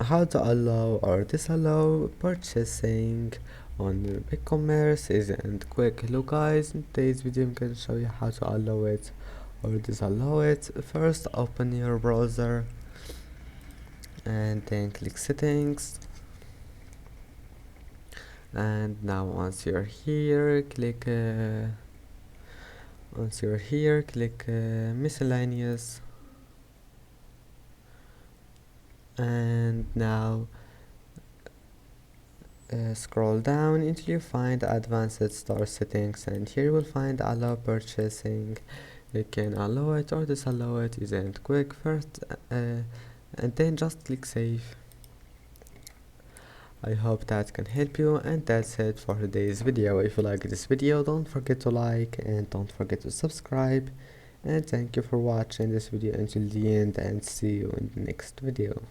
how to allow or disallow purchasing on Bigcommerce isn't quick. Hello guys, in today's video I'm going to show you how to allow it or disallow it. First, open your browser and then click settings, and now once you're here click miscellaneous, and now scroll down until you find advanced store settings, and here you will find allow purchasing. You can allow it or disallow it, isn't quick. First and then just click save. I hope that can help you, and that's it for today's video. If you like this video, don't forget to like and don't forget to subscribe, and thank you for watching this video until the end, and see you in the next video.